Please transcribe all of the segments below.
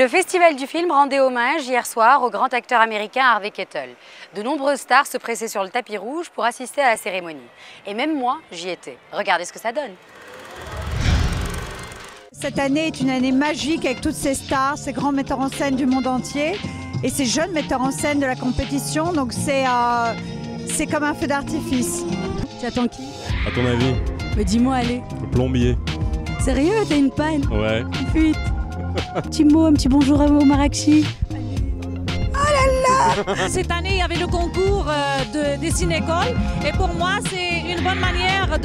Le Festival du film rendait hommage hier soir au grand acteur américain Harvey Keitel. De nombreuses stars se pressaient sur le tapis rouge pour assister à la cérémonie. Et même moi, j'y étais. Regardez ce que ça donne. Cette année est une année magique avec toutes ces stars, ces grands metteurs en scène du monde entier et ces jeunes metteurs en scène de la compétition. Donc c'est comme un feu d'artifice. Tu attends qui? À ton avis? Mais dis-moi, allez. Le plombier. Sérieux, t'as une panne? Ouais. Fuite. Un petit mot, un petit bonjour au Marrakchi. Oh là là! Cette année, il y avait le concours des ciné-écoles et pour moi, c'est une bonne manière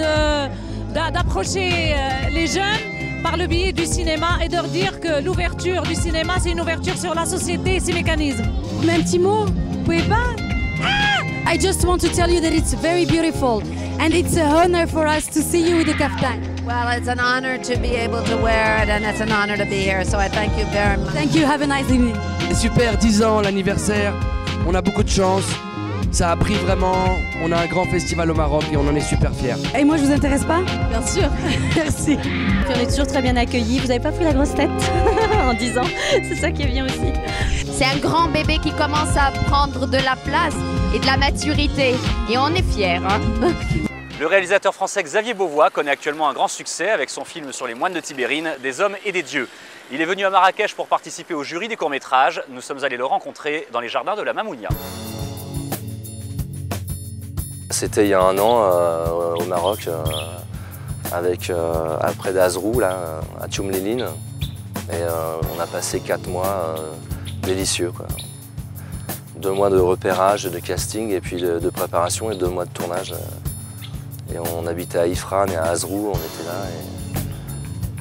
d'approcher les jeunes par le biais du cinéma et de leur dire que l'ouverture du cinéma, c'est une ouverture sur la société et ses mécanismes. Mais un petit mot, vous pouvez pas? I just want to tell you that it's very beautiful and it's an honor for us to see you with the kaftan. Well, it's an honor to be able to wear it and it's an honor to be here, so I thank you very much. Thank you, have a nice evening. C'est super, 10 ans l'anniversaire, on a beaucoup de chance, ça a pris vraiment, on a un grand festival au Maroc et on en est super fiers. Et moi je vous intéresse pas? Bien sûr. Merci. Puis on est toujours très bien accueillis, vous avez pas pris la grosse tête en 10 ans, c'est ça qui est bien aussi. C'est un grand bébé qui commence à prendre de la place et de la maturité et on est fiers. Hein. Le réalisateur français Xavier Beauvois connaît actuellement un grand succès avec son film sur les moines de Tibérine, Des hommes et des dieux. Il est venu à Marrakech pour participer au jury des courts-métrages. Nous sommes allés le rencontrer dans les jardins de la Mamounia. C'était il y a un an au Maroc, près d'Azrou, là, à Tchoumlilin. Et on a passé 4 mois délicieux, quoi. 2 mois de repérage, de casting, et puis de préparation, et 2 mois de tournage. Et on habitait à Ifrane et à Azrou, on était là.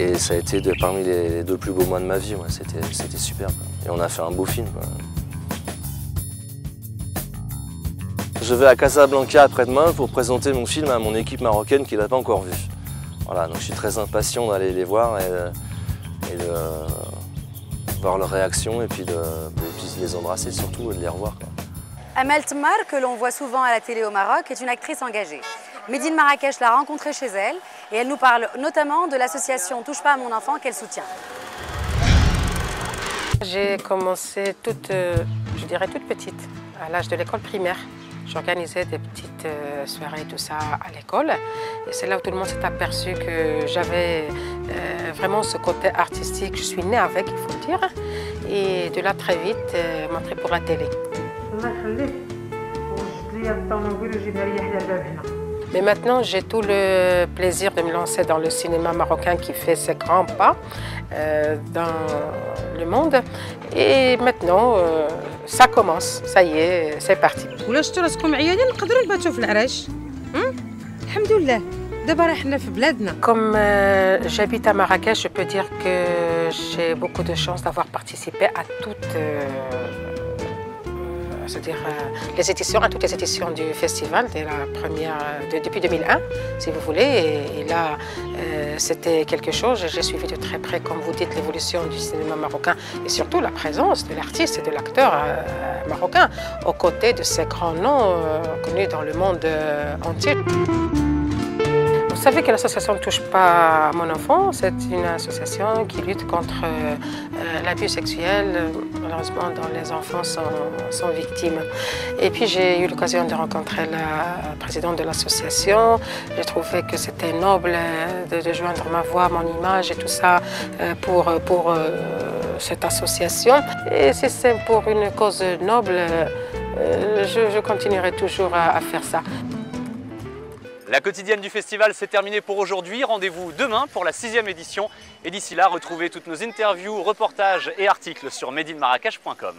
Et ça a été parmi les 2 plus beaux mois de ma vie. Ouais. C'était super, quoi. Et on a fait un beau film, quoi. Je vais à Casablanca après-demain pour présenter mon film à mon équipe marocaine qui ne l'a pas encore vu. Voilà, donc je suis très impatient d'aller les voir et de voir leurs réactions et puis de les embrasser surtout et de les revoir, quoi. Amel Tmar, que l'on voit souvent à la télé au Maroc, est une actrice engagée. Made in Marrakech l'a rencontrée chez elle et elle nous parle notamment de l'association Touche pas à mon enfant qu'elle soutient. J'ai commencé je dirais toute petite, à l'âge de l'école primaire. J'organisais des petites soirées, tout ça à l'école. Et c'est là où tout le monde s'est aperçu que j'avais vraiment ce côté artistique. Je suis née avec, il faut le dire. Et de là, très vite, m'a pris pour la télé. Mais maintenant, j'ai tout le plaisir de me lancer dans le cinéma marocain qui fait ses grands pas dans le monde. Et maintenant, ça commence, ça y est, c'est parti. Comme j'habite à Marrakech, je peux dire que j'ai beaucoup de chance d'avoir participé à toutes c'est-à-dire à toutes les éditions du festival, dès la première, depuis 2001, si vous voulez. Et là, c'était quelque chose. J'ai suivi de très près, comme vous dites, l'évolution du cinéma marocain et surtout la présence de l'artiste et de l'acteur marocain aux côtés de ces grands noms connus dans le monde entier. Vous savez que l'association ne touche pas à mon enfant. C'est une association qui lutte contre l'abus sexuel. Malheureusement, dont les enfants sont victimes. Et puis, j'ai eu l'occasion de rencontrer la présidente de l'association. J'ai trouvé que c'était noble de joindre ma voix, mon image et tout ça pour cette association. Et si c'est pour une cause noble, je continuerai toujours à faire ça. La quotidienne du festival, c'est terminé pour aujourd'hui. Rendez-vous demain pour la 6e édition. Et d'ici là, retrouvez toutes nos interviews, reportages et articles sur madeinmarrakech.com.